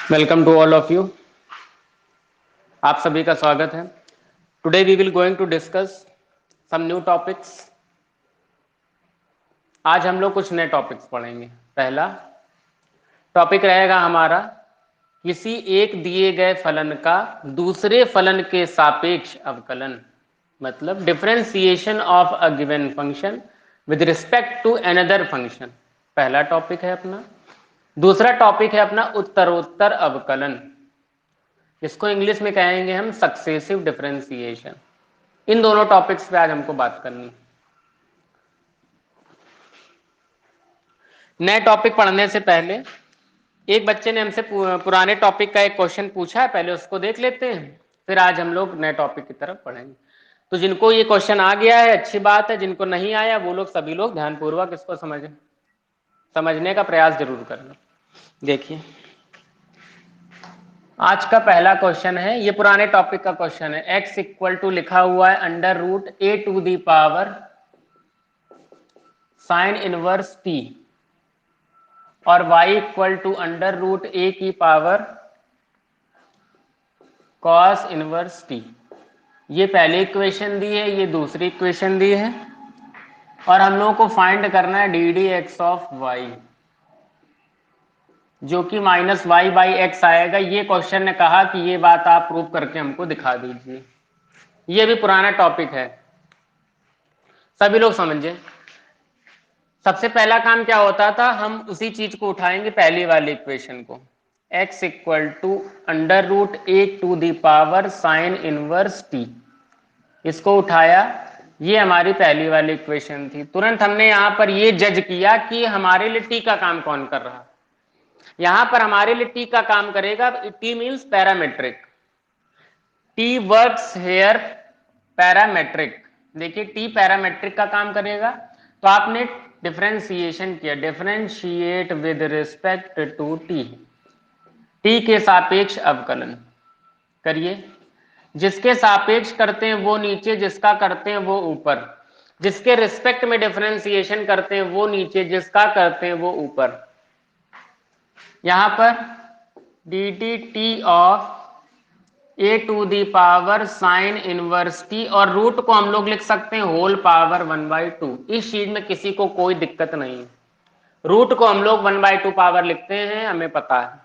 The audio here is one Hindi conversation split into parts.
Welcome to all of you. आप सभी का स्वागत है। Today we will going to discuss some new topics. आज हम लोग कुछ नए टॉपिक्स पढ़ेंगे। पहला टॉपिक रहेगा हमारा किसी एक दिए गए फलन का दूसरे फलन के सापेक्ष अवकलन, मतलब differentiation of a given function with respect to another function. पहला टॉपिक है अपना। दूसरा टॉपिक है अपना उत्तरोत्तर अवकलन, इसको इंग्लिश में कहेंगे हम सक्सेसिव डिफरेंशिएशन। इन दोनों टॉपिक्स पे आज हमको बात करनी। नए टॉपिक पढ़ने से पहले एक बच्चे ने हमसे पुराने टॉपिक का एक क्वेश्चन पूछा है, पहले उसको देख लेते हैं, फिर आज हम लोग नए टॉपिक की तरफ पढ़ेंगे। तो जिनको ये क्वेश्चन आ गया है अच्छी बात है, जिनको नहीं आया वो लोग सभी लोग ध्यानपूर्वक इसको समझने का प्रयास जरूर करना। देखिए आज का पहला क्वेश्चन है, ये पुराने टॉपिक का क्वेश्चन है। x इक्वल टू लिखा हुआ है under root A to the power sine inverse T और y equal to under root A की पावर कॉस इनवर्स टी। ये पहली इक्वेशन दी है, ये दूसरी इक्वेशन दी है और हम लोगों को फाइंड करना है D D x of y, जो कि माइनस वाई बाई एक्स आएगा। ये क्वेश्चन ने कहा कि ये बात आप प्रूव करके हमको दिखा दीजिए। ये भी पुराना टॉपिक है, सभी लोग समझे। सबसे पहला काम क्या होता था, हम उसी चीज को उठाएंगे, पहली वाली इक्वेशन को, x equal to under root A to the power sine inverse t. इसको उठाया, ये हमारी पहली वाली इक्वेशन थी। तुरंत हमने यहां पर ये जज किया कि हमारे लिए टी का काम कौन कर रहा है। यहां पर हमारे लिए टी का काम करेगा, t means parametric. T works here parametric. देखिए टी पैरामेट्रिक का काम करेगा, तो आपने डिफरेंशिएशन किया, differentiate with respect to t, t के सापेक्ष अवकलन करिए। जिसके सापेक्ष करते हैं वो नीचे, जिसका करते हैं वो ऊपर। जिसके रिस्पेक्ट में डिफरेंशिएशन करते हैं वो नीचे, जिसका करते हैं वो ऊपर। यहां पर d t t of A to the power sine inverse T, और रूट को हम लोग लिख सकते हैं होल पावर 1/2। इस चीज में किसी को कोई दिक्कत नहीं है, रूट को हम लोग 1/2 पावर लिखते हैं, हमें पता है।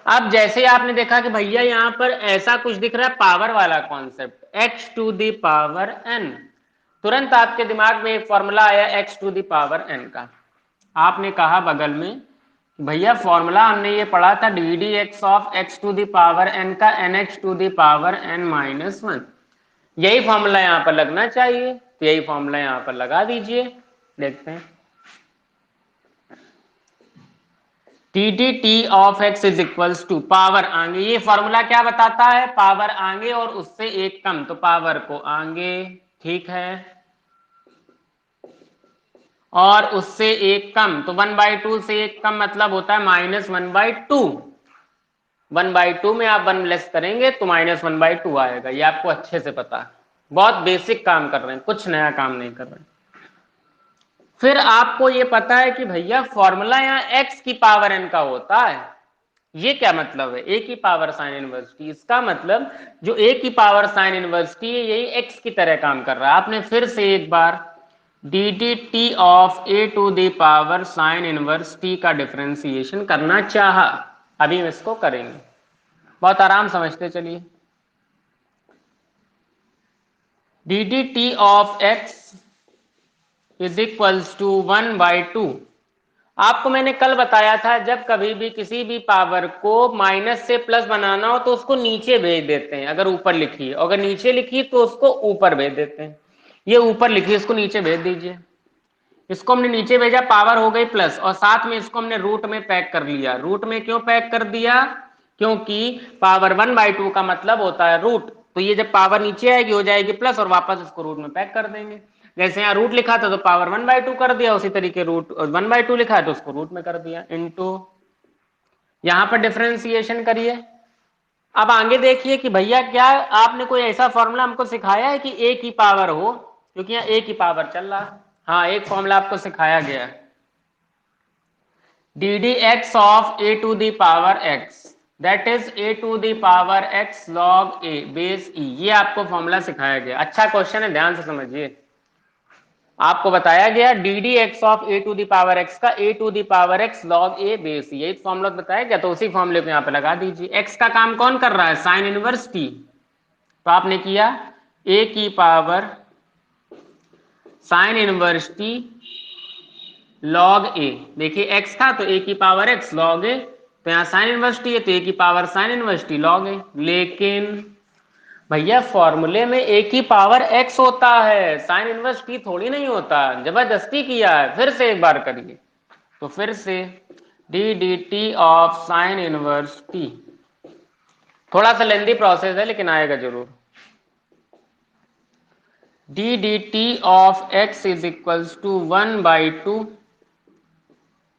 अब जैसे आपने देखा कि भैया यहां पर ऐसा कुछ दिख रहा है, पावर वाला concept, x to the power n, तुरंत आपके दिमाग में एक फॉर्मूला आया x to the power n का। आपने कहा बगल में, भैया फॉर्मूला हमने ये पढ़ा था d D x of x to the power n का n x to the power n minus 1। यही फॉर्मूला यहां पर लगना चाहिए, तो यही फॉर्मूला यहां पर लगा दीजिए। देखते हैं t d T of x is equals to power आगे। ये फॉर्मूला क्या बताता है, पावर आगे और उससे एक कम, तो पावर को आगे, ठीक है, और उससे एक कम, तो 1/2 से एक कम मतलब होता है -1/2। 1/2 में आप 1 लेस करेंगे तो -1/2 आएगा। ये आपको अच्छे से पता है, बहुत बेसिक काम कर रहे हैं, कुछ नया काम नहीं कर रहे हैं। फिर आपको ये पता है कि भैया फॉर्मूला यहाँ x की पावर n का होता है। ये क्या मतलब है, a की पावर साइन इनवर्स टी, इसका मतलब जो a की पावर साइन इनवर्स टी है यही x की तरह काम कर रहा है। आपने फिर से एक बार D D T of A to the power sine inverse T का डिफरेंशिएशन करना चाहा, अभी हम इसको करेंगे, बहुत आराम समझते चलिए। D D T of x is equals to 1/2। आपको मैंने कल बताया था, जब कभी भी किसी भी पावर को माइनस से प्लस बनाना हो तो उसको नीचे भेज देते हैं, अगर ऊपर लिखी है, अगर नीचे लिखी तो उसको ऊपर भेज देते हैं। ये ऊपर लिखी, इसको नीचे भेज दीजिए। इसको हमने नीचे भेजा, पावर हो गई प्लस, और साथ में इसको हमने रूट में पैक कर लिया। रूट में क्यों पैक कर दिया, क्योंकि पावर 1/2 का मतलब होता है रूट, तो ये जब पावर नीचे आएगी हो जाएगी प्लस, और वापस इसको रूट में पैक कर देंगे। जैसे यहाँ रूट लिखा था तो पावर 1/2 कर दिया, उसी तरीके रूट 1/2 लिखा है तो उसको रूट में कर दिया, इनटू यहां पर डिफरेंशिएशन करिए। अब आगे देखिए कि भैया क्या आपने कोई ऐसा फॉर्मूला हमको सिखाया है कि ए की पावर हो, क्योंकि यहाँ ए की पावर चल रहा है। हाँ, एक फॉर्मूला आपको सिखाया गया है, D D x of A to the power X that is A to the power X log A base E, ये आपको फॉर्मूला सिखाया गया। अच्छा क्वेश्चन है, ध्यान से समझिए। आपको बताया गया D D x of A to the power X का A to the power X log A base E, यही फॉर्मूला बताया गया, तो उसी फॉर्मूले को यहाँ पे लगा दीजिए। एक्स का काम कौन कर रहा है? साइन इनवर्स टी, तो आपने किया ए की power sine inverse T log A. देखिए एक्स था तो ए की पावर एक्स लॉग ए, तो यहाँ साइन इनवर्स टी है तो ए की power sine inverse T log A. लेकिन भैया फॉर्मूले में ए की पावर एक्स होता है, साइन इनवर्स टी थोड़ी नहीं होता। जबरदस्ती किया है, फिर से एक बार करिए। तो फिर से d D T of sine inverse t, थोड़ा सा लेंदी प्रोसेस है लेकिन आएगा जरूर। D D T of x is equals to 1/2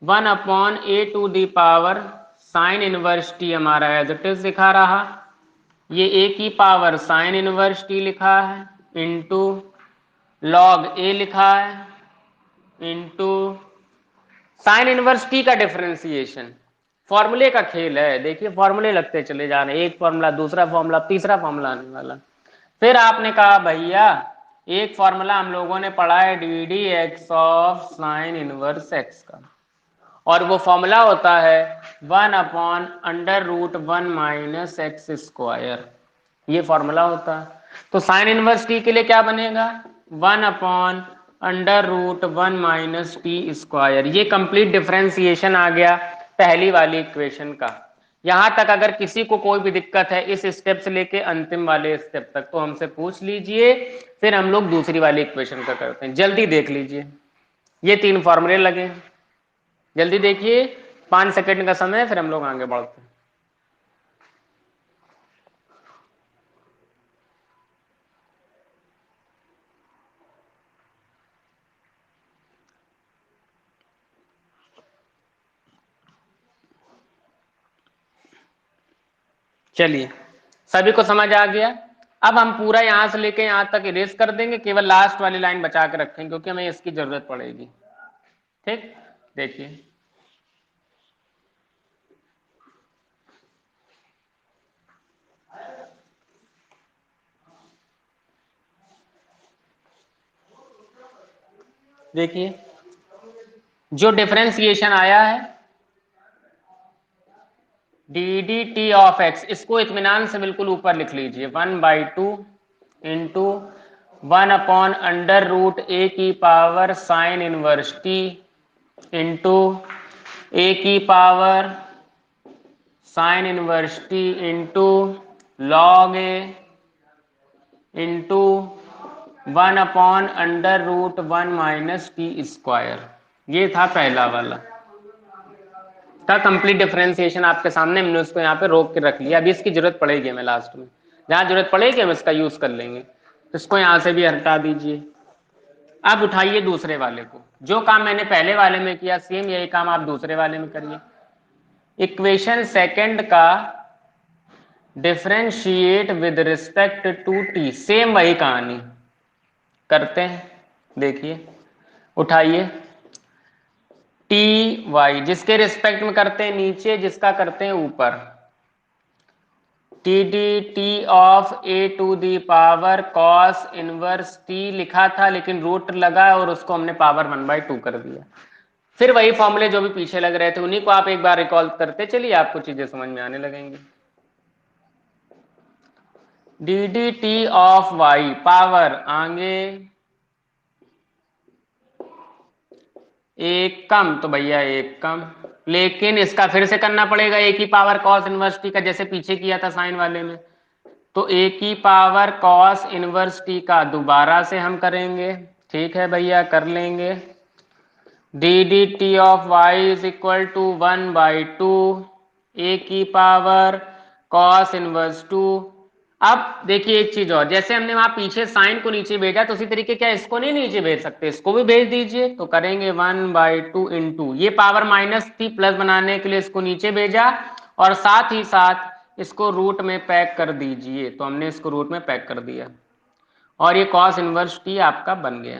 1 upon a to the power sine inverse t, हमारा एज इट इज दिखा रहा, ये ए की पावर साइन इनवर्स टी लिखा है इंटू लॉग ए लिखा है इंटू साइन इनवर्स टी का डिफरेंशिएशन। फॉर्मूले का खेल है, देखिए फॉर्मूले लगते चले जा रहे हैं, एक फॉर्मूला दूसरा फॉर्मूला तीसरा फॉर्मूला आने वाला। फिर आपने कहा भैया एक फॉर्मूला हम लोगों ने पढ़ा है D D x of sine inverse x का, और वो फॉर्मूला होता है 1 upon under root 1 minus x square, ये फॉर्मूला होता है। तो साइन इनवर्स टी के लिए क्या बनेगा? 1 upon under root 1 minus T square. ये कंप्लीट डिफरेंशिएशन आ गया पहली वाली इक्वेशन का। यहां तक अगर किसी को कोई भी दिक्कत है इस स्टेप से लेके अंतिम वाले स्टेप तक तो हमसे पूछ लीजिए, फिर हम लोग दूसरी वाली इक्वेशन का करते हैं। जल्दी देख लीजिए, ये 3 फॉर्मूले लगे, जल्दी देखिए, 5 सेकंड का समय है, फिर हम लोग आगे बढ़ते हैं। चलिए सभी को समझ आ गया। अब हम पूरा यहां से लेके यहां तक इरेज कर देंगे, केवल लास्ट वाली लाइन बचा के रखेंगे क्योंकि हमें इसकी जरूरत पड़ेगी। ठीक, देखिए देखिए जो डिफरेंशिएशन आया है D D T of X, इसको इत्मीनान से बिल्कुल ऊपर लिख लीजिए 1/2 into 1 upon under root A की power sine inverse T into ए की power sine inverse T into log ए into 1 upon under root 1 minus T square. ये था पहला वाला का कंप्लीट डिफरेंशिएशन आपके सामने, मैंने उसको यहाँ पे रोक के रख लिया। अभी इसकी जरूरत पड़ेगी हमें लास्ट में, जहां जरूरत पड़ेगी हम इसका यूज कर लेंगे। तो इसको यहां से भी हटा दीजिए। अब उठाइए दूसरे वाले को, जो काम मैंने पहले वाले में किया सेम यही काम आप दूसरे वाले में करिए। इक्वेशन सेकंड का differentiate with respect to t, same वही कहानी करते हैं। देखिए उठाइए टी वाई, जिसके रिस्पेक्ट में करते हैं नीचे, जिसका करते हैं ऊपर। T d T of A to the power cos inverse t लिखा था लेकिन रूट लगा और उसको हमने पावर 1/2 कर दिया। फिर वही फॉर्मूले जो भी पीछे लग रहे थे उन्हीं को आप एक बार रिकॉल करते चलिए, आपको चीजें समझ में आने लगेंगी। D D T of y power आगे एक कम, तो भैया एक कम, लेकिन इसका फिर से करना पड़ेगा ए की पावर कॉस इनवर्स टी का, जैसे पीछे किया था साइन वाले में। तो ए की पावर कॉस इनवर्स टी का दोबारा से हम करेंगे। ठीक है भैया, कर लेंगे। D D T of y is equal to 1/2 a की पावर कॉस इनवर्स 2। अब देखिए एक चीज और, जैसे हमने वहां पीछे साइन को नीचे भेजा तो उसी तरीके क्या इसको नहीं नीचे भेज सकते, इसको भी भेज दीजिए। तो करेंगे 1/2 इंटू, ये पावर माइनस थी, प्लस बनाने के लिए इसको नीचे भेजा और साथ ही साथ इसको रूट में पैक कर दीजिए। तो हमने इसको रूट में पैक कर दिया और ये कॉस इनवर्स टी आपका बन गया।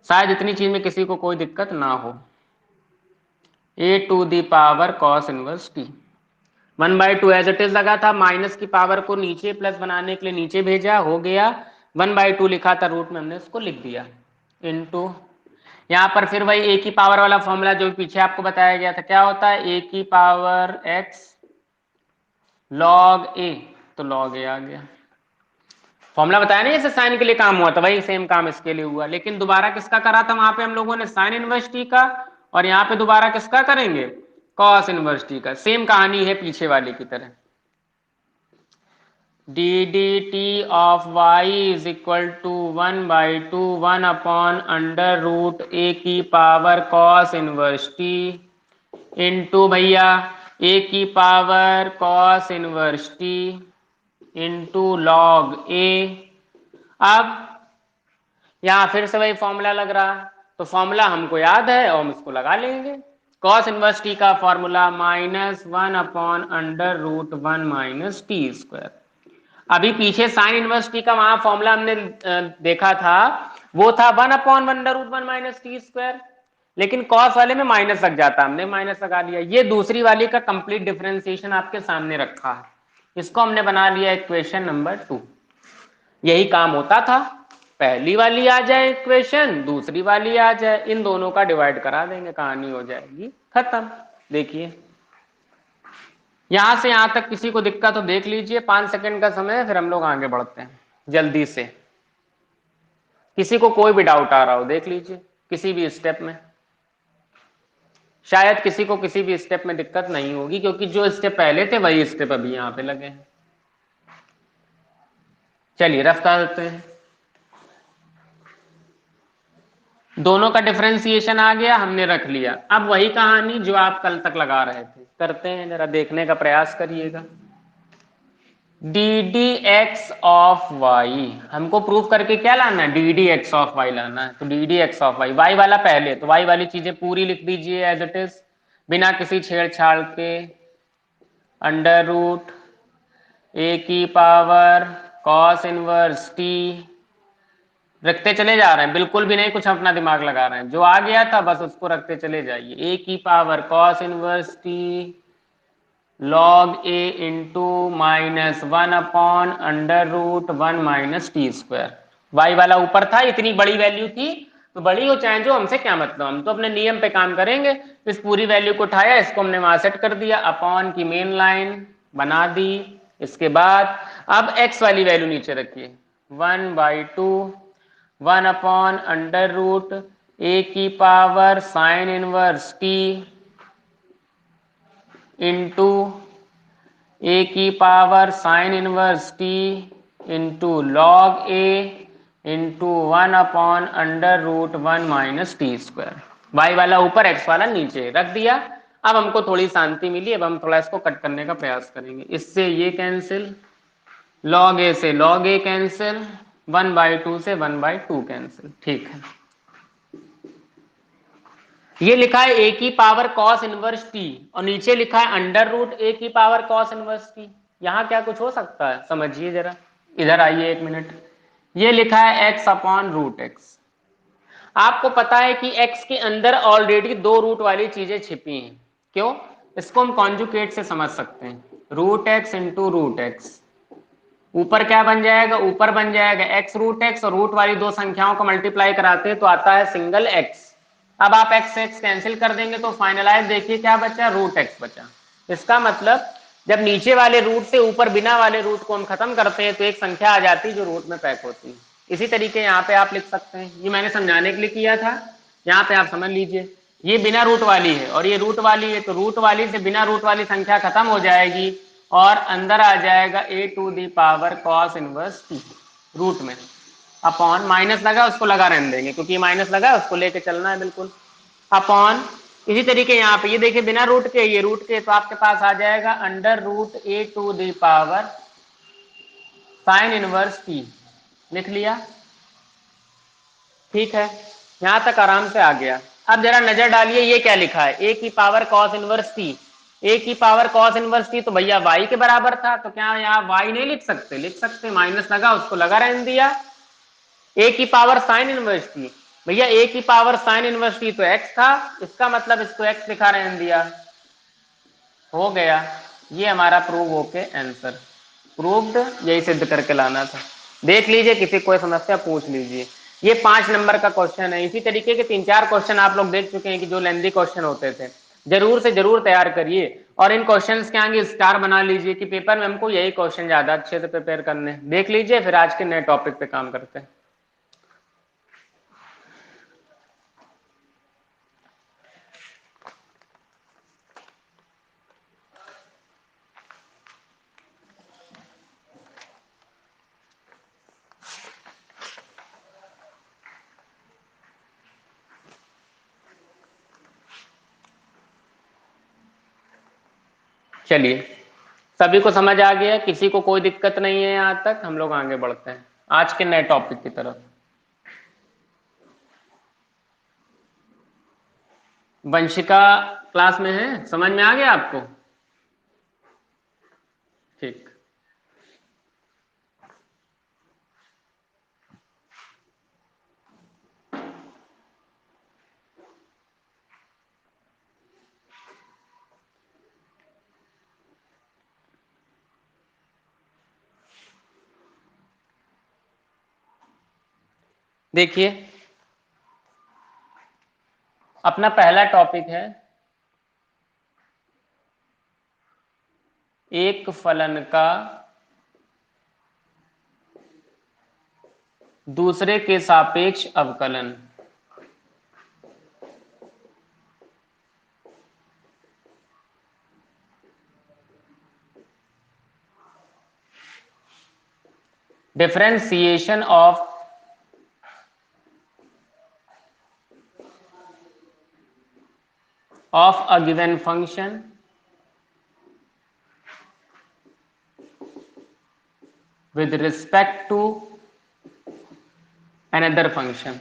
शायद इतनी चीज में किसी को कोई दिक्कत ना हो। A to the power cos inverse T. 1/2 as it is लगा था, माइनस की पावर को नीचे प्लस बनाने के लिए नीचे भेजा, हो गया। 1/2 लिखा था रूट में, हमने उसको लिख दिया इनटू, यहाँ पर फिर वही ए की पावर वाला फॉर्मूला जो पीछे आपको बताया गया था, क्या होता है ए की पावर एक्स लॉग ए, तो लॉग ए आ गया। फॉर्मूला बताया नहीं, जैसे साइन के लिए काम हुआ था वही सेम काम इसके लिए हुआ, लेकिन दोबारा किसका करा था वहां पे हम लोगों ने, साइन इनवर्स टी का, और यहाँ पे दोबारा किसका करेंगे, कॉस इनवर्स टी का। सेम कहानी है पीछे वाली की तरह। D D T of y is equal to 1/2 1/√ a की power cos inverse T into भैया ए की power cos inverse T into log a. अब यहां फिर से वही फॉर्मूला लग रहा, तो फॉर्मूला हमको याद है और हम इसको लगा लेंगे। कॉस इनवर्स टी का फॉर्मूला -1/√1 - t²। अभी पीछे साइन इनवर्स टी का वहां फॉर्मूला हमने देखा था, वो था 1/√1 - t², लेकिन कॉस वाले में माइनस लग जाता, हमने माइनस लगा लिया। ये दूसरी वाली का कंप्लीट डिफरेंशिएशन आपके सामने रखा है, इसको हमने बना लिया इक्वेशन नंबर 2। यही काम होता था, पहली वाली आ जाए इक्वेशन, दूसरी वाली आ जाए, इन दोनों का डिवाइड करा देंगे, कहानी हो जाएगी खत्म। देखिए यहां से यहां तक किसी को दिक्कत हो देख लीजिए, 5 सेकंड का समय है, फिर हम लोग आगे बढ़ते हैं जल्दी से। किसी को कोई भी डाउट आ रहा हो देख लीजिए किसी भी स्टेप में, शायद किसी को किसी भी स्टेप में दिक्कत नहीं होगी, क्योंकि जो स्टेप पहले थे वही स्टेप अभी यहां पे लगे हैं। चलिए रफ कर देते हैं। दोनों का डिफरेंशिएशन आ गया, हमने रख लिया। अब वही कहानी जो आप कल तक लगा रहे थे करते हैं, जरा देखने का प्रयास करिएगा। D D x of y हमको प्रूव करके क्या लाना है, D D x of y लाना है। तो d D x of y, y वाला पहले, तो वाई वाली चीजें पूरी लिख दीजिए एज इट इज बिना किसी छेड़छाड़ के। √ ए की पावर कॉस इनवर्स टी, रखते चले जा रहे हैं, बिल्कुल भी नहीं कुछ अपना दिमाग लगा रहे हैं, जो आ गया था बस उसको रखते चले जाइए। ए की power cos inverse T log ए इंटू -1/√1 - t²। वाई वाला ऊपर था, इतनी बड़ी वैल्यू थी, तो बड़ी हो चाहे जो, हमसे क्या मतलब, हम तो अपने नियम पे काम करेंगे। इस पूरी वैल्यू को उठाया, इसको हमने वहां सेट कर दिया, अपॉन की मेन लाइन बना दी। इसके बाद अब एक्स वाली वैल्यू नीचे रखिए, 1/2 1/√a की power sine inverse T into ए की power sine inverse T into log ए इंटू 1/√1 - t²। वाई वाला ऊपर एक्स वाला नीचे रख दिया। अब हमको थोड़ी शांति मिली, अब हम थोड़ा इसको कट करने का प्रयास करेंगे। इससे ये कैंसिल, लॉग ए से लॉग ए कैंसिल, 1/2 से 1/2 कैंसिल, ठीक है। ये लिखा है ए की पावर कॉस इनवर्स टी और नीचे लिखा है √a की पावर कॉस इनवर्स टी। यहां क्या कुछ हो सकता है, समझिए जरा, इधर आइए एक मिनट। ये लिखा है x/√x। आपको पता है कि x के अंदर ऑलरेडी 2 रूट वाली चीजें छिपी हैं, क्यों, इसको हम कॉन्जुगेट से समझ सकते हैं। √x इंटू √x, ऊपर क्या बन जाएगा, ऊपर बन जाएगा x√x, और रूट वाली दो संख्याओं को मल्टीप्लाई कराते हैं तो आता है सिंगल x। अब आप x से x कैंसिल कर देंगे तो फाइनलाइज देखिए क्या बचा, √x बचा। इसका मतलब जब नीचे वाले रूट से ऊपर बिना वाले रूट को हम खत्म करते हैं तो एक संख्या आ जाती है जो रूट में पैक होती है। इसी तरीके यहाँ पे आप लिख सकते हैं, ये मैंने समझाने के लिए किया था, यहाँ पे आप समझ लीजिए। ये बिना रूट वाली है और ये रूट वाली है, तो रूट वाली से बिना रूट वाली संख्या खत्म हो जाएगी और अंदर आ जाएगा a to the power cos inverse t root में, अपॉन माइनस लगा उसको लगा रहने देंगे क्योंकि माइनस लगा है उसको लेके चलना है बिल्कुल, अपॉन इसी तरीके यहाँ पे ये देखिए बिना रूट के, ये रूट के, तो आपके पास आ जाएगा √a to the power sine inverse t, लिख लिया, ठीक है। यहां तक आराम से आ गया। अब जरा नजर डालिए ये क्या लिखा है, ए की पावर कॉस इनवर्स टी, ए की पावर कॉस इनवर्स टी तो भैया वाई के बराबर था, तो क्या यहाँ वाई नहीं लिख सकते, लिख सकते, माइनस लगा उसको लगा रहने दिया। ए की पावर साइन इनवर्स टी, भैया ए की पावर साइन इनवर्स टी तो एक्स था, इसका मतलब इसको एक्स दिखा रहने दिया, हो गया। ये हमारा प्रूव होके आंसर प्रूव्ड, यही सिद्ध करके लाना था। देख लीजिए, किसी कोई समस्या पूछ लीजिए। ये 5 नंबर का क्वेश्चन है। इसी तरीके के 3-4 क्वेश्चन आप लोग देख चुके हैं कि जो लेंथी क्वेश्चन होते थे। जरूर से जरूर तैयार करिए और इन क्वेश्चंस के आगे स्टार बना लीजिए कि पेपर में हमको यही क्वेश्चन ज्यादा अच्छे से प्रिपेयर करने। देख लीजिए, फिर आज के नए टॉपिक पे काम करते हैं। चलिए, सभी को समझ आ गया, किसी को कोई दिक्कत नहीं है यहां तक? हम लोग आगे बढ़ते हैं आज के नए टॉपिक की तरफ। वंशिका क्लास में है, समझ में आ गया आपको? ठीक। देखिए, अपना पहला टॉपिक है एक फलन का दूसरे के सापेक्ष अवकलन। Differentiation of a given function with respect to another function।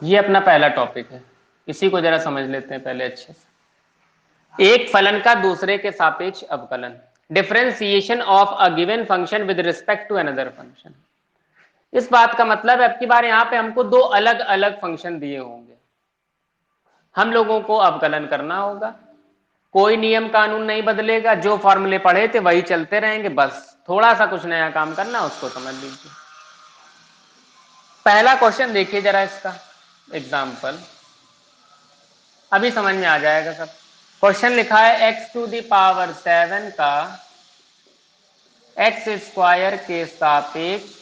ये अपना पहला टॉपिक है, इसी को जरा समझ लेते हैं पहले अच्छे से। एक फलन का दूसरे के सापेक्ष अवकलन, differentiation of a given function with respect to another function. इस बात का मतलब है, अब की बार यहाँ पे हमको दो अलग अलग फंक्शन दिए होंगे, हम लोगों को अवकलन करना होगा। कोई नियम कानून नहीं बदलेगा, जो फॉर्मूले पढ़े थे वही चलते रहेंगे, बस थोड़ा सा कुछ नया काम करना, उसको समझ लीजिए। पहला क्वेश्चन देखिए जरा, इसका एग्जाम्पल अभी समझ में आ जाएगा सब। क्वेश्चन लिखा है x⁴ का एक्स स्क्वायर के सापेक्ष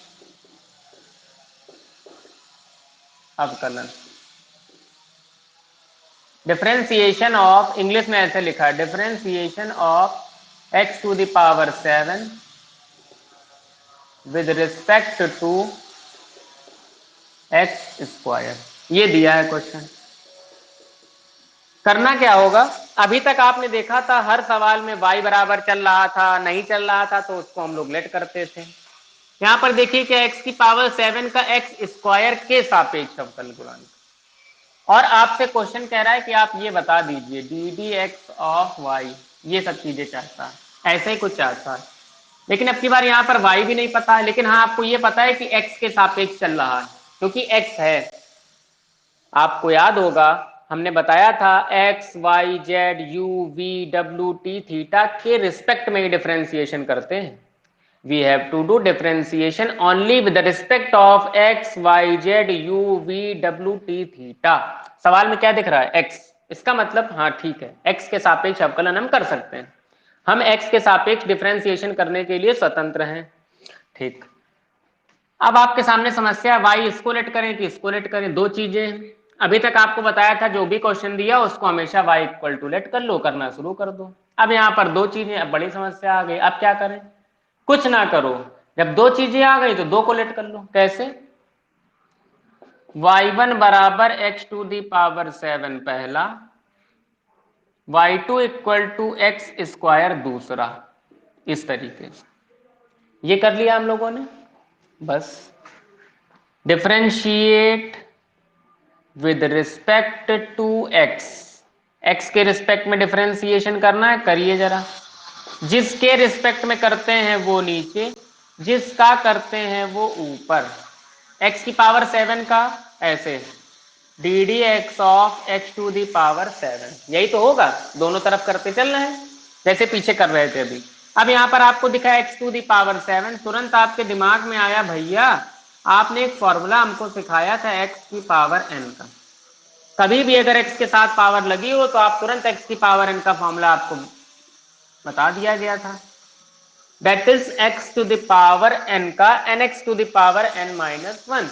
अवकलन। डिफरेंशिएशन ऑफ, इंग्लिश में ऐसे लिखा है, differentiation of x⁴ with respect to x²। ये दिया है क्वेश्चन। करना क्या होगा? अभी तक आपने देखा था हर सवाल में y बराबर चल रहा था, नहीं चल रहा था तो उसको हम लोग लेट करते थे। यहां पर देखिए कि x⁴ का x² के सापेक्ष अवकल गुणांक, और आपसे क्वेश्चन कह रहा है कि आप ये बता दीजिए ddx ऑफ y, ये सब चीजें चाहता है, ऐसे ही कुछ चाहता है। लेकिन अब की बार यहाँ पर y भी नहीं पता है, लेकिन हाँ आपको ये पता है कि x के सापेक्ष चल रहा है, क्योंकि x है। आपको याद होगा हमने बताया था x y z u v w t theta के रिस्पेक्ट में ही डिफरेंशिएशन करते हैं। We have to do differentiation only with respect of x y z u v w t theta. सवाल में क्या दिख रहा है? x, इसका मतलब हाँ ठीक है, x के सापेक्ष अवकलन हम कर सकते हैं, हम x के सापेक्ष डिफरेंशिएशन करने के लिए स्वतंत्र हैं। ठीक, अब आपके सामने समस्या, y इसको लेट करें कि इसको लेट करें, दो चीजें। अभी तक आपको बताया था जो भी क्वेश्चन दिया उसको हमेशा y इक्वल टू लेट कर लो, करना शुरू कर दो। अब यहाँ पर दो चीजें, अब बड़ी समस्या आ गई, अब क्या करें? कुछ ना करो, जब दो चीजें आ गई तो दो को लेट कर लो। कैसे? y1 बराबर x⁴ पहला, y2 इक्वल टू x² दूसरा, इस तरीके से ये कर लिया हम लोगों ने। बस differentiate with respect to x, x के रिस्पेक्ट में डिफरेंशिएशन करना है, करिए जरा। जिसके रिस्पेक्ट में करते हैं वो नीचे, जिसका करते हैं वो ऊपर, x की पावर 7 का ऐसे d D x of x to the power 7, यही तो होगा, दोनों तरफ करते चल रहे हैं जैसे पीछे कर रहे थे अभी। अब यहाँ पर आपको दिखा x टू दी पावर 7, तुरंत आपके दिमाग में आया भैया आपने एक फॉर्मूला हमको सिखाया था x की पावर n का, कभी भी अगर x के साथ पावर लगी हो तो आप तुरंत x की पावर n का फॉर्मूला आपको बता दिया गया था, that is x to the power n का nx to the power n minus 1।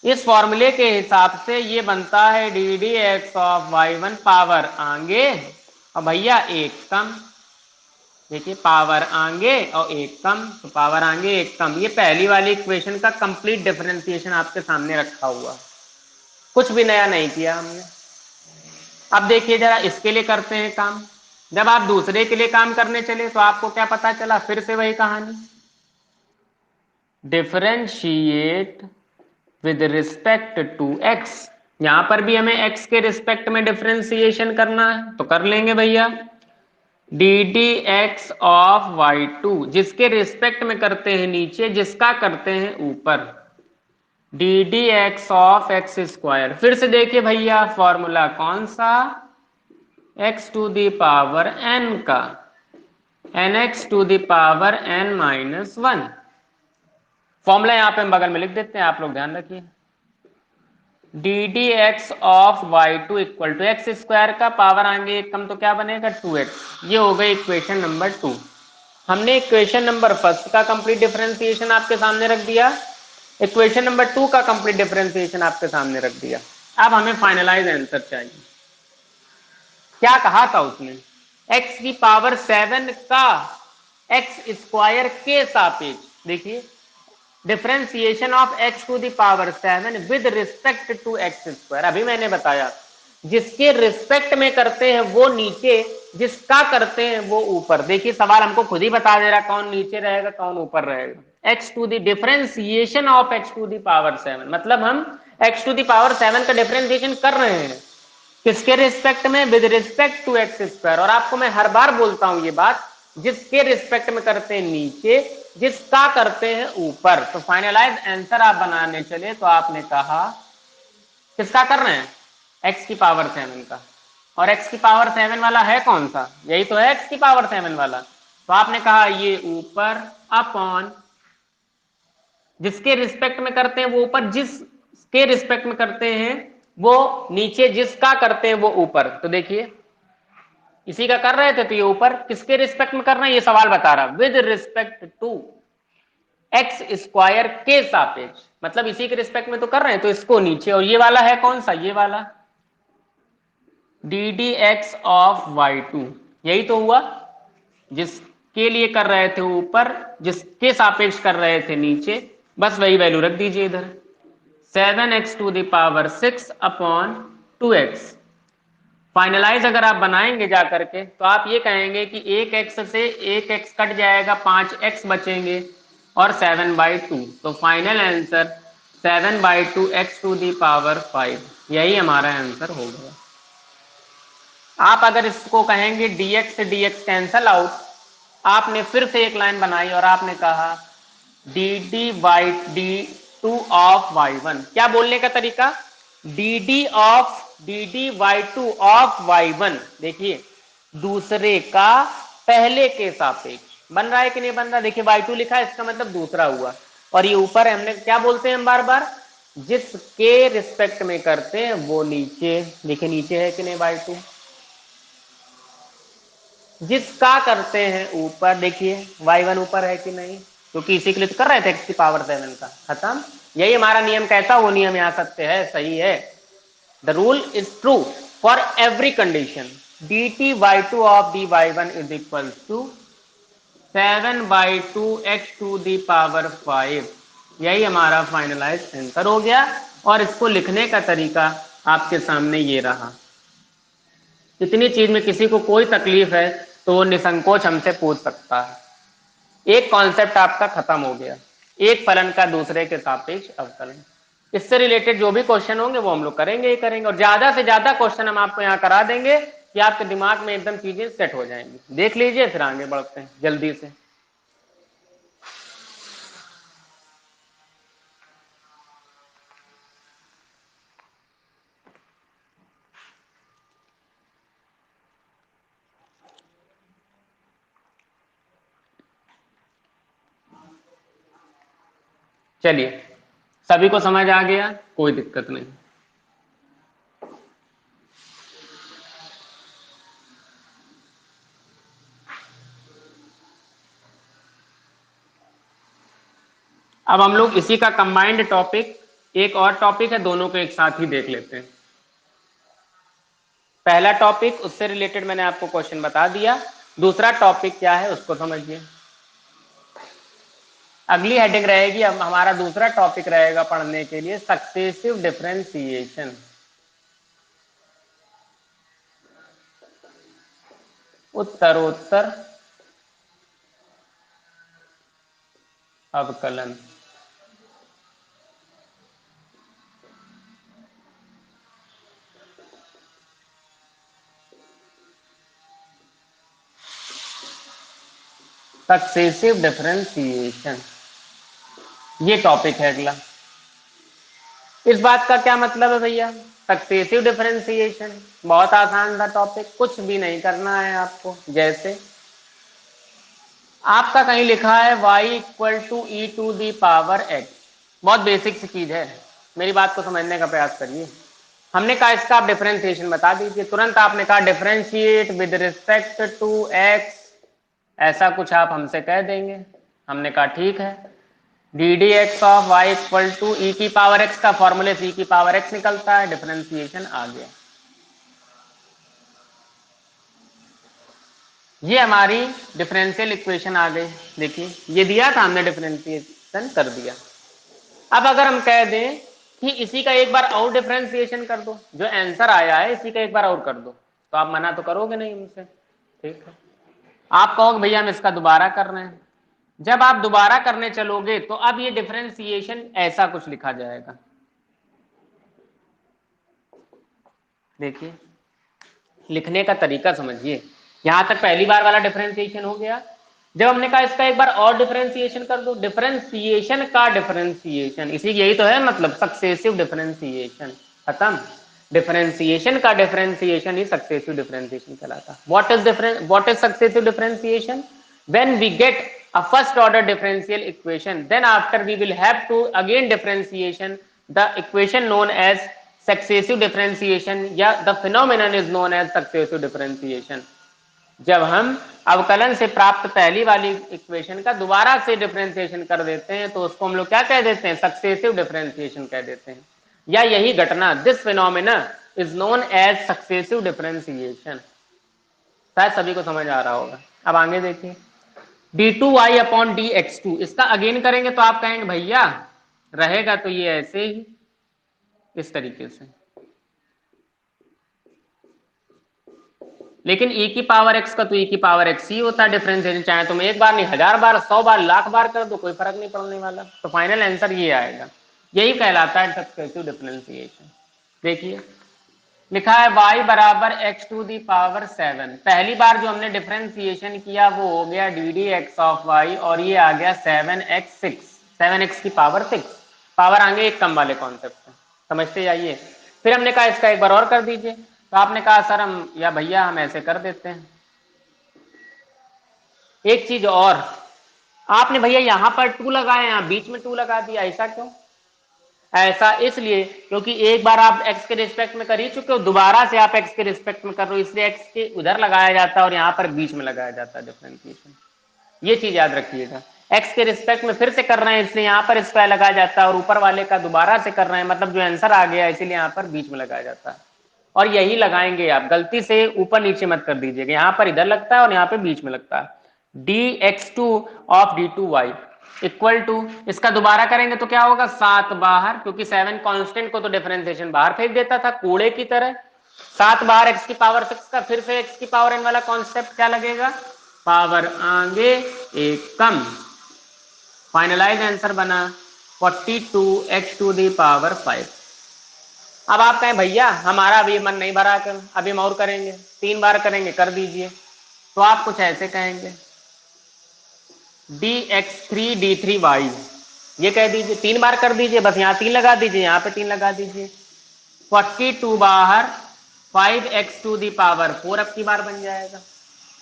इस फॉर्मूले के हिसाब से ये बनता है D D x of y1 power आगे और भैया एक कम, देखिए पावर आगे और एक कम, तो पावर आगे एक कम, ये पहली वाली इक्वेशन का कंप्लीट डिफरेंशिएशन आपके सामने रखा हुआ, कुछ भी नया नहीं किया हमने। अब देखिए जरा इसके लिए करते हैं काम, जब आप दूसरे के लिए काम करने चले तो आपको क्या पता चला, फिर से वही कहानी, differentiate with respect to x, यहां पर भी हमें x के रिस्पेक्ट में डिफरेंशिएशन करना है तो कर लेंगे भैया, D D x of y2 जिसके रिस्पेक्ट में करते हैं नीचे, जिसका करते हैं ऊपर, d D x of x square. फिर से देखिए भैया फॉर्मूला कौन सा, x to the power n का nx to the power n minus 1। Formula यहां पे हम बगल में लिख देते हैं, आप लोग ध्यान रखिए, d D x of y2 equal to x square का पावर आएंगे एक कम तो क्या बनेगा 2x, ये हो गई इक्वेशन नंबर 2। हमने इक्वेशन नंबर फर्स्ट का कंप्लीट डिफरेंशिएशन आपके सामने रख दिया, इक्वेशन नंबर 2 का कंप्लीट डिफरेंशिएशन आपके सामने रख दिया। अब हमें फाइनलाइज आंसर चाहिए। क्या कहा था उसने, x की पावर 7 का x स्क्वायर के सापेक्ष, देखिए differentiation of x to the power 7 with respect to x square. अभी मैंने बताया जिसके रिस्पेक्ट में करते हैं वो नीचे, जिसका करते हैं वो ऊपर। देखिए सवाल हमको खुद ही बता दे रहा कौन नीचे रहेगा कौन ऊपर रहेगा, x to the differentiation of x to the power 7, मतलब हम x टू दी पावर 7 का डिफरेंशिएशन कर रहे हैं किसके रिस्पेक्ट में, with respect to x square. और आपको मैं हर बार बोलता हूं ये बात, जिसके रिस्पेक्ट में करते हैं नीचे, जिसका करते हैं ऊपर। तो फाइनलाइज आंसर आप बनाने चले तो आपने कहा किसका कर रहे हैं, x की पावर 7 का, और x की पावर 7 वाला है कौन सा, यही तो है x की पावर 7 वाला। तो आपने कहा ये ऊपर अपॉन, जिसके रिस्पेक्ट में करते हैं वो ऊपर, जिसके रिस्पेक्ट में करते हैं वो नीचे, जिसका करते हैं वो ऊपर। तो देखिए इसी का कर रहे थे तो ये ऊपर, किसके रिस्पेक्ट में कर रहे हैं ये सवाल बता रहा, with respect to x square के सापेक्ष, मतलब इसी के रिस्पेक्ट में तो कर रहे हैं तो इसको नीचे, और ये वाला है कौन सा, ये वाला D D x of y2, यही तो हुआ, जिसके लिए कर रहे थे ऊपर, जिसके सापेक्ष कर रहे थे नीचे, बस वही वैल्यू रख दीजिए इधर, 7x to the power 6 upon 2x। Finalise अगर आप बनाएंगे जा करके तो आप ये कहेंगे कि एक x से एक x कट जाएगा, 5x बचेंगे और 7/2, तो final answer 7/2 x to the power 5, यही हमारा आंसर हो गया। आप अगर इसको कहेंगे dx से dx कैंसल आउट, आपने फिर से एक लाइन बनाई और आपने कहा dd/d2 ऑफ y1, क्या बोलने का तरीका, dd/2 ऑफ y1, देखिए दूसरे का पहले के सापेक्ष बन रहा है कि नहीं बन रहा, देखिए y2 लिखा है इसका मतलब दूसरा हुआ, और ये ऊपर हमने क्या बोलते हैं हम बार बार, जिसके रिस्पेक्ट में करते हैं वो नीचे, देखिए नीचे है कि नहीं y2, जिसका करते हैं ऊपर, देखिए y1 ऊपर है कि नहीं, क्योंकि इसी के लिए तो कर रहे थे x की पावर 7 का, खत्म। यही हमारा नियम कहता है, वो नियम यहाँ सत्य है, सही है। The rule is true for every condition, dt/2 of dy1 is equal to 7/2 x to the power 5, यही हमारा फाइनलाइज आंसर हो गया। और इसको लिखने का तरीका आपके सामने ये रहा। इतनी चीज में किसी को कोई तकलीफ है तो वो निसंकोच हमसे पूछ सकता है। एक कॉन्सेप्ट आपका खत्म हो गया, एक फलन का दूसरे के सापेक्ष अवकलन। इससे रिलेटेड जो भी क्वेश्चन होंगे वो हम लोग करेंगे ही करेंगे, और ज्यादा से ज्यादा क्वेश्चन हम आपको यहाँ करा देंगे कि आपके दिमाग में एकदम चीजें सेट हो जाएंगी। देख लीजिए, फिर आगे बढ़ते हैं जल्दी से। चलिए, सभी को समझ आ गया, कोई दिक्कत नहीं। अब हम लोग इसी का कंबाइंड टॉपिक, एक और टॉपिक है, दोनों को एक साथ ही देख लेते हैं। पहला टॉपिक उससे रिलेटेड मैंने आपको क्वेश्चन बता दिया, दूसरा टॉपिक क्या है उसको समझिए। अगली हेडिंग रहेगी, अब हमारा दूसरा टॉपिक रहेगा पढ़ने के लिए सक्सेसिव डिफरेंशिएशन। उत्तरोत्तर अवकलन। सक्सेसिव डिफरेंशिएशन, ये टॉपिक है अगला। इस बात का क्या मतलब है भैया? सक्सेसिव डिफरेंशिएशन बहुत आसान था टॉपिक, कुछ भी नहीं करना है आपको। जैसे आपका कहीं लिखा है y equal to e to the power x, बहुत बेसिक सी चीज है, मेरी बात को समझने का प्रयास करिए। हमने कहा इसका आप डिफरेंशिएशन बता दीजिए, तुरंत आपने कहा differentiate with respect to x, ऐसा कुछ आप हमसे कह देंगे। हमने कहा ठीक है, D D x of y equal to e की पावर एक्स का फॉर्मूले से ई की पावर एक्स निकलता है, डिफरेंशिएशन आ गया। ये हमारी डिफरेंशियल इक्वेशन आ गई। देखिए ये दिया था हमने, डिफरेंशिएशन कर दिया। अब अगर हम कह दें कि इसी का एक बार और डिफरेंशिएशन कर दो, जो आंसर आया है इसी का एक बार और कर दो, तो आप मना तो करोगे नहीं हमसे, ठीक है। आप कहोगे भैया हम इसका दोबारा कर रहे हैं। जब आप दोबारा करने चलोगे तो अब ये डिफरेंशिएशन ऐसा कुछ लिखा जाएगा। देखिए लिखने का तरीका समझिए, यहां तक पहली बार वाला डिफरेंशिएशन हो गया। जब हमने कहा इसका एक बार और डिफरेंशिएशन कर दो, डिफरेंशिएशन का डिफरेंशिएशन, इसी यही तो है मतलब, सक्सेसिव डिफरेंशिएशन, खत्म। डिफरेंशिएशन का डिफरेंशिएशन ही सक्सेसिव डिफरेंशिएशन कहलाता। What is successive differentiation? When we get a first order differential equation, then after we will have to again differentiation the equation known as successive differentiation, या the phenomenon is known as successive differentiation। जब हम अवकलन से प्राप्त पहली वाली इक्वेशन का दोबारा से डिफरेंशिएशन कर देते हैं तो उसको हम लोग क्या कह देते हैं? सक्सेसिव डिफरेंशिएशन कह देते हैं, या यही घटना, this phenomena is known as successive differentiation. शायद सभी को समझ आ रहा होगा। अब आगे देखिए, d2y अपॉन dx2, इसका अगेन करेंगे तो आप कहेंगे भैया रहेगा तो ये ऐसे ही, इस तरीके से, लेकिन e की पावर x का तो e की पावर x ही होता है डिफरेंशिएशन, चाहे तुम एक बार नहीं 1000 बार 100 बार लाख बार कर दो, कोई फर्क नहीं पड़ने वाला। तो फाइनल आंसर ये आएगा, यही कहलाता है सक्सेसिव डिफरेंशिएशन। देखिए लिखा है y बराबर x टू दी पावर 7, पहली बार जो हमने डिफरेंशिएशन किया वो हो गया D D x of y, और ये आ गया 7x की पावर 6, पावर आगे एक कम वाले कॉन्सेप्ट से, समझते जाइए। फिर हमने कहा इसका एक बार और कर दीजिए, तो आपने कहा सर हम, या भैया हम ऐसे कर देते हैं। एक चीज और, आपने भैया यहाँ पर 2 लगाया, यहाँ बीच में 2 लगा दिया, ऐसा क्यों? ऐसा इसलिए क्योंकि एक बार आप x के रिस्पेक्ट में कर ही चुके हो, दोबारा से आप x के रिस्पेक्ट में कर रहे हो, इसलिए x के उधर लगाया जाता है और यहाँ पर बीच में लगाया जाता है डिफरेंशिएशन। ये चीज याद रखिएगा, x के रिस्पेक्ट में फिर से कर रहे हैं इसलिए यहाँ पर स्क्वायर लगाया जाता है, और ऊपर वाले का दोबारा से कर रहे हैं मतलब जो आंसर आ गया इसीलिए यहाँ पर बीच में लगाया जाता है। और यही लगाएंगे आप, गलती से ऊपर नीचे मत कर दीजिएगा, यहाँ पर इधर लगता है और यहाँ पे बीच में लगता है। dx2 of d2y equal to, इसका दोबारा करेंगे तो क्या होगा? 7 बाहर, क्योंकि 7 कांस्टेंट को तो डिफरेंशिएशन बाहर फेंक देता था कूड़े की तरह। 7 बाहर x की पावर 6 का, फिर से x की पावर n वाला कॉन्सेप्ट क्या लगेगा? पावर आगे एक कम। फाइनलाइज आंसर बना 42x टू दी पावर 5। अब आप कहें भैया हमारा अभी मन नहीं भरा, कर अभी हम और करेंगे, 3 बार करेंगे, कर दीजिए। तो आप कुछ ऐसे कहेंगे dx3 d3y, ये कह दीजिए, 3 बार कर दीजिए, बस यहाँ 3 लगा दीजिए, यहाँ पे 3 लगा दीजिए। 42 बाहर 5x टू दी पावर 4 अब की बार बन जाएगा।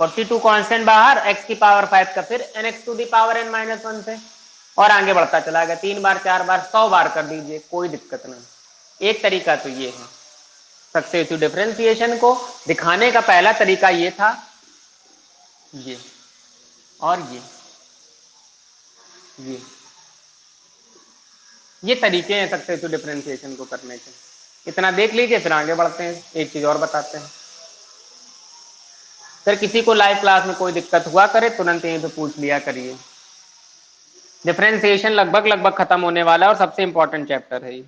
42 कांस्टेंट बाहर, x की पावर 5 का, फिर nx to the power n-1 से और आगे बढ़ता चला गया, 3 बार 4 बार 100 बार कर दीजिए, कोई दिक्कत नहीं। एक तरीका तो ये है, सक्सेसिव डिफरेंशिएशन को दिखाने का पहला तरीका ये था, ये और ये तरीके हैं सक्सेसिव डिफरेंशिएशन को करने के। इतना देख लीजिए, फिर आगे बढ़ते हैं, एक चीज और बताते हैं। फिर किसी को लाइव क्लास में कोई दिक्कत हुआ करे तुरंत यहीं पे पूछ लिया करिए। डिफरेंशिएशन लगभग लगभग खत्म होने वाला है और सबसे इंपॉर्टेंट चैप्टर है ये।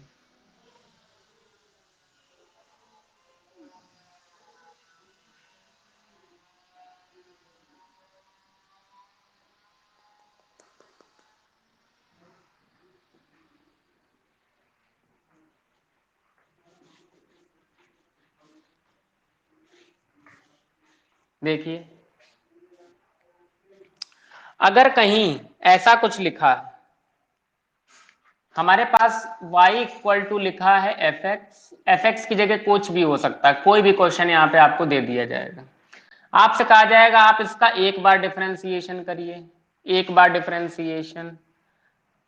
देखिए, अगर कहीं ऐसा कुछ लिखा, हमारे पास y इक्वल टू लिखा है एफ एक्स की जगह कुछ भी हो सकता है, कोई भी क्वेश्चन यहाँ पे आपको दे दिया जाएगा, आपसे कहा जाएगा आप इसका एक बार डिफरेंशिएशन करिए, एक बार डिफरेंशिएशन।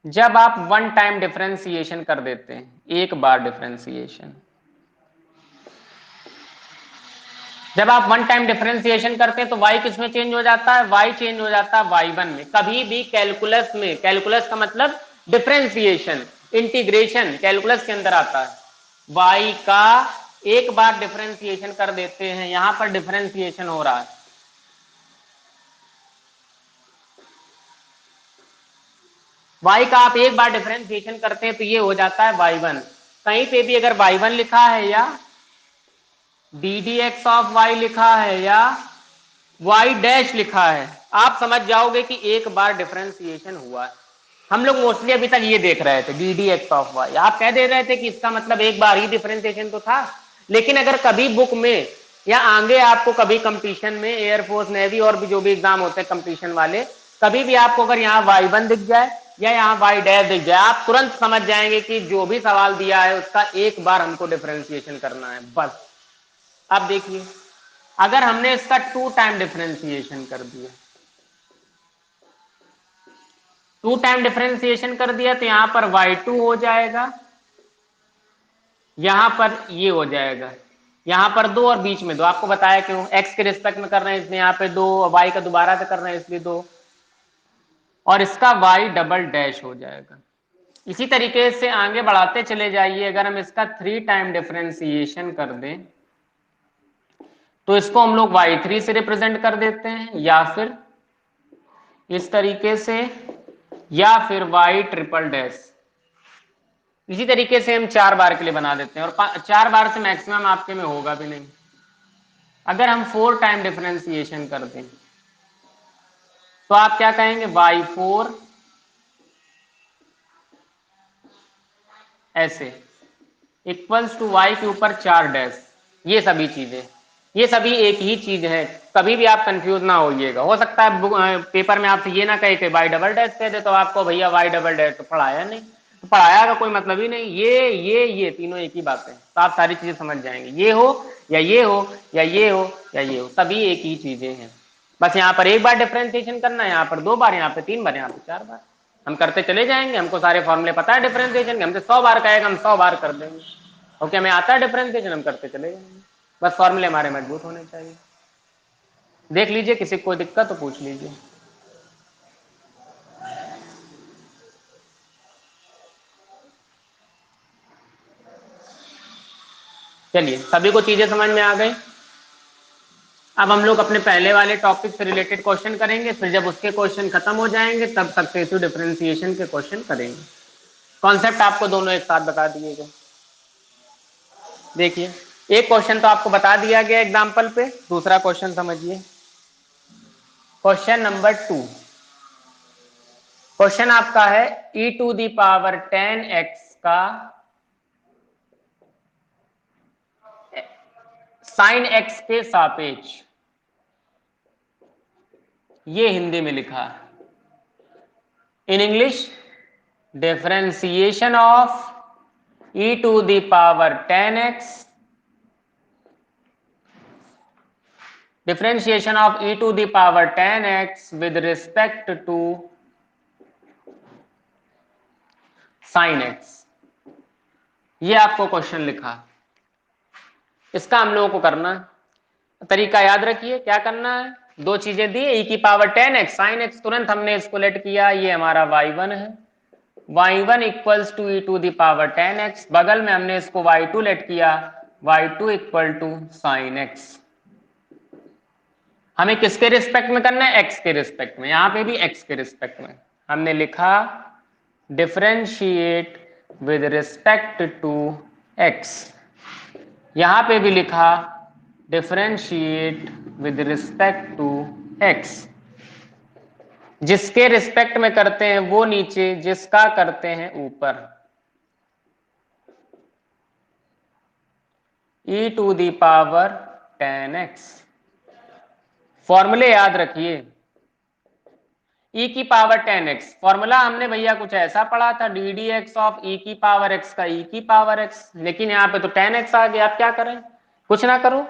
जब आप वन टाइम डिफरेंशिएशन कर देते हैं, एक बार डिफरेंशिएशन, जब आप वन टाइम डिफरेंशिएशन करते हैं तो y किस में चेंज हो जाता है, y चेंज हो जाता है y1 में। कभी भी कैलकुलस में, कैलकुलस का मतलब डिफरेंशिएशन, इंटीग्रेशन कैलकुलस के अंदर आता है, y का एक बार डिफरेंशिएशन कर देते हैं, यहां पर डिफरेंशिएशन हो रहा है, y का आप एक बार डिफरेंशिएशन करते हैं तो ये हो जाता है y1। कहीं पे भी अगर y1 लिखा है या d D x of y लिखा है या y डैश लिखा है, आप समझ जाओगे कि एक बार डिफरेंशिएशन हुआ है। हम लोग मोस्टली अभी तक ये देख रहे थे d D x of y, आप कह दे रहे थे कि इसका मतलब एक बार ही डिफरेंशिएशन तो था। लेकिन अगर कभी बुक में या आगे आपको कभी कंपटीशन में, एयरफोर्स नेवी और भी जो भी एग्जाम होते हैं कंपटीशन वाले, कभी भी आपको अगर यहाँ y1 दिख जाए या यहाँ y डैश दिख जाए, आप तुरंत समझ जाएंगे कि जो भी सवाल दिया है उसका एक बार हमको डिफरेंशिएशन करना है बस। अब देखिए, अगर हमने इसका 2 टाइम डिफरेंशिएशन कर दिया, 2 टाइम डिफरेंशिएशन कर दिया तो यहां पर y2 हो जाएगा, यहां पर ये हो जाएगा, यहां पर 2 और बीच में 2, आपको बताया क्यों, x के रिस्पेक्ट में कर रहे हैं इसलिए यहाँ पे 2, y का दोबारा से कर रहे हैं इसलिए 2, और इसका y डबल डैश हो जाएगा। इसी तरीके से आगे बढ़ाते चले जाइए, अगर हम इसका 3 टाइम डिफरेंशिएशन कर दें तो इसको हम लोग y3 से रिप्रेजेंट कर देते हैं, या फिर इस तरीके से, या फिर y ट्रिपल डैश। इसी तरीके से हम 4 बार के लिए बना देते हैं, और 4 बार से मैक्सिमम आपके में होगा भी नहीं। अगर हम 4 टाइम डिफरेंशिएशन कर दें तो आप क्या कहेंगे, y4 ऐसे इक्वल्स टू y के ऊपर 4 डैश। ये सभी चीजें, ये सभी एक ही चीज है, कभी भी आप कंफ्यूज ना होइएगा। हो सकता है पेपर में आपसे ये ना कहे कि y डबल डैश कह दे तो आपको भैया y डबल डैश तो पढ़ाया नहीं, तो पढ़ाया का कोई मतलब ही नहीं। ये तीनों एक ही बात है, तो आप सारी चीजें समझ जाएंगे, ये हो या ये हो या ये हो या ये हो, सभी एक ही चीजें हैं। बस यहाँ पर एक बार डिफरेंशिएशन करना है, यहाँ पर 2 बार, यहाँ पे 3 बार, यहाँ पे 4 बार, हम करते चले जाएंगे। हमको सारे फॉर्मूले पता है डिफरेंशिएशन के, हमसे 100 बार कहेगा हम 100 बार कर देंगे। ओके, हमें आता है डिफरेंशिएशन, हम करते चले जाएंगे, बस फॉर्मूले हमारे मजबूत होने चाहिए। देख लीजिए, किसी को कोई दिक्कत तो पूछ लीजिए। चलिए, सभी को चीजें समझ में आ गई। अब हम लोग अपने पहले वाले टॉपिक से रिलेटेड क्वेश्चन करेंगे, फिर जब उसके क्वेश्चन खत्म हो जाएंगे तब सक्सेसिव डिफरेंशिएशन के क्वेश्चन करेंगे। कॉन्सेप्ट आपको दोनों एक साथ बता दिए गए। देखिए, एक क्वेश्चन तो आपको बता दिया गया एग्जाम्पल पे, दूसरा क्वेश्चन समझिए। क्वेश्चन नंबर 2, क्वेश्चन आपका है e to the power 10x का साइन x के सापेक्ष, ये हिंदी में लिखा है। In English, differentiation of e to the power 10x, differentiation of e to the power 10x with respect to sine x. ये आपको क्वेश्चन लिखा, इसका हम लोगों को करना है। तरीका याद रखिए, क्या करना है, दो चीजें दी, e की पावर 10x साइन एक्स, तुरंत हमने इसको लेट किया, ये हमारा y1 है, y1 equals to e to the power 10x, बगल में हमने इसको y2 लेट किया, y2 equal to sine x. हमें किसके रिस्पेक्ट में करना है, x के रिस्पेक्ट में, यहां पे भी x के रिस्पेक्ट में हमने लिखा differentiate with respect to x, यहां पे भी लिखा differentiate with respect to x। जिसके रिस्पेक्ट में करते हैं वो नीचे, जिसका करते हैं ऊपर, e to the power 10x। फॉर्मूले याद रखिए, e की पावर 10x, फॉर्मूला हमने भैया कुछ ऐसा पढ़ा था, d D x of e की पावर x का e की पावर x, लेकिन यहाँ पे तो 10x आ गया, आप क्या करें, कुछ ना करो।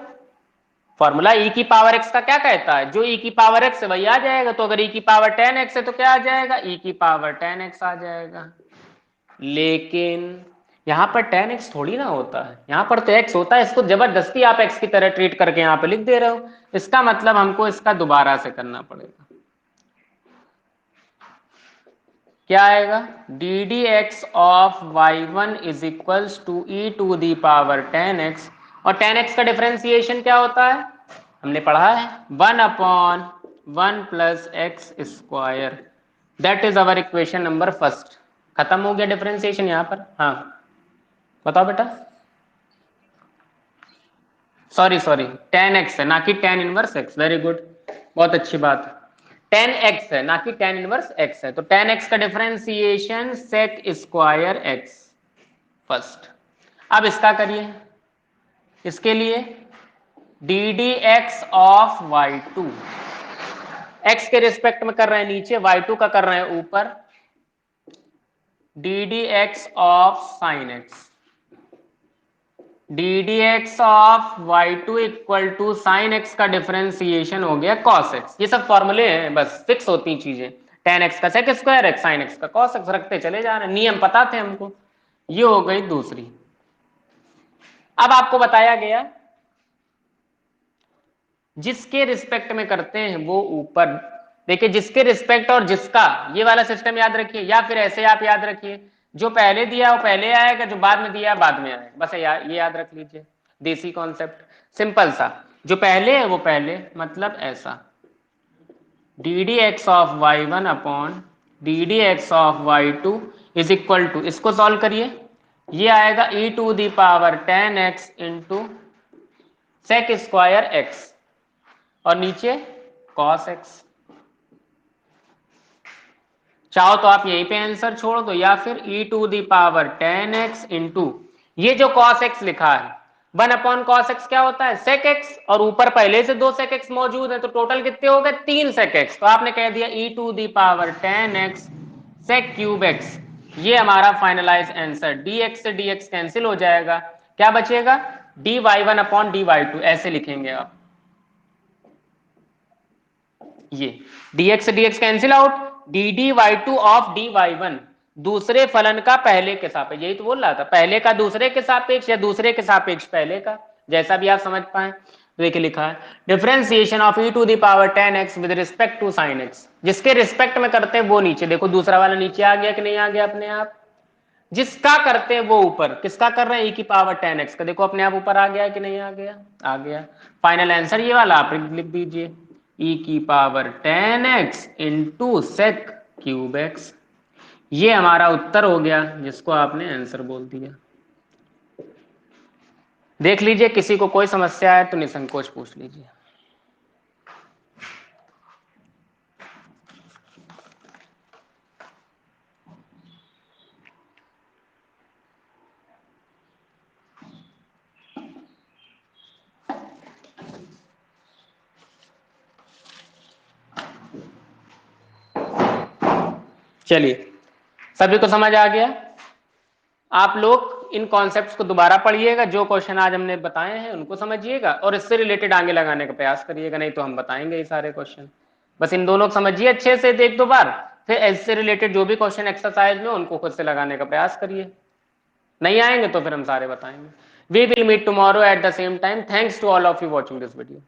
फॉर्मूला e की पावर x का क्या कहता है, जो e की पावर x है वही आ जाएगा, तो अगर e की पावर 10x है तो क्या आ जाएगा, e की पावर 10x आ जाएगा। लेकिन यहाँ पर 10x थोड़ी ना होता है, यहाँ पर तो x होता है, इसको जबरदस्ती आप x की तरह ट्रीट करके यहाँ पे लिख दे रहे हो, इसका मतलब हमको इसका दोबारा से करना पड़ेगा। क्या आएगा, d D x of y1 is equals to e to the power 10x, और 10x का डिफरेंशिएशन क्या होता है, हमने पढ़ा है 1/1 plus x square, that is our equation number first. खत्म हो गया डिफरेंशिएशन यहाँ पर। हाँ बताओ बेटा, सॉरी 10x है ना कि 10 इनवर्स x, वेरी गुड, बहुत अच्छी बात है, 10x है ना कि 10 इनवर्स x है, तो 10x का differentiation sec square x first. अब इसका करिए, इसके लिए d D x of y2, x के रिस्पेक्ट में कर रहे हैं नीचे, y2 का कर रहे हैं ऊपर, d D x of sine x, d D x of y2 equal to sine x का डिफरेंशिएशन हो गया cos x। ये सब फॉर्मूले हैं, बस फिक्स होती चीजें, tan x का sec square x, sine x का cos x, रखते चले जा रहे हैं, नियम पता थे हमको। ये हो गई दूसरी। अब आपको बताया गया जिसके रिस्पेक्ट में करते हैं वो ऊपर, देखिए जिसके रिस्पेक्ट और जिसका, ये वाला सिस्टम याद रखिए, या फिर ऐसे आप याद रखिए, जो पहले दिया वो पहले आएगा, जो बाद में दिया बाद में आएगा, बस ये याद रख लीजिए, देसी कॉन्सेप्ट, सिंपल सा, जो पहले है वो पहले, मतलब ऐसा, d D x of y1 upon d D x of y2 is equal to, इसको सॉल्व करिए, ये आएगा e to the power 10x into sec square x, और नीचे cos x। चाहो तो आप यहीं पे आंसर छोड़ दो, या फिर e to the power 10x into, ये जो cos x लिखा है 1 अपॉन cos x क्या होता है, sec x, और ऊपर पहले से 2 sec x मौजूद है, तो टोटल कितने हो गए, 3 sec x, तो आपने कह दिया e to the power 10x sec cube x। ये हमारा फाइनलाइज आंसर, dx से dx कैंसिल हो जाएगा, क्या बचेगा, dy1 अपॉन dy2, ऐसे लिखेंगे आप, ये dx से dx cancel out, d d y two of d y one, दूसरे फलन का पहले के सापेक्ष, यही तो बोल रहा था, पहले का दूसरे के सापेक्ष या दूसरे के सापेक्ष पहले का, जैसा भी आप समझ पाए। देखिए लिखा है differentiation of e to the power 10x with respect to sine x, जिसके रिस्पेक्ट में करते हैं वो नीचे, देखो दूसरा वाला नीचे आ गया कि नहीं आ गया अपने आप, जिसका करते हैं वो ऊपर, किसका कर रहे हैं e की पावर 10x का, देखो अपने आप ऊपर आ गया कि नहीं आ गया, आ गया। फाइनल आंसर ये वाला आप लिख दीजिए, e की पावर 10x into sec cube x, ये हमारा उत्तर हो गया, जिसको आपने आंसर बोल दिया। देख लीजिए, किसी को कोई समस्या है तो निसंकोच पूछ लीजिए। चलिए, सभी को समझ आ गया। आप लोग इन कॉन्सेप्ट्स को दोबारा पढ़िएगा, जो क्वेश्चन आज हमने बताए हैं उनको समझिएगा, और इससे रिलेटेड आगे लगाने का प्रयास करिएगा, नहीं तो हम बताएंगे ये सारे क्वेश्चन। बस इन दोनों को समझिए अच्छे से, एक दो बार, फिर एज से रिलेटेड जो भी क्वेश्चन एक्सरसाइज में उनको खुद से लगाने का प्रयास करिए, नहीं आएंगे तो फिर हम सारे बताएंगे। We will meet tomorrow at the same time. Thanks to all of you watching this video.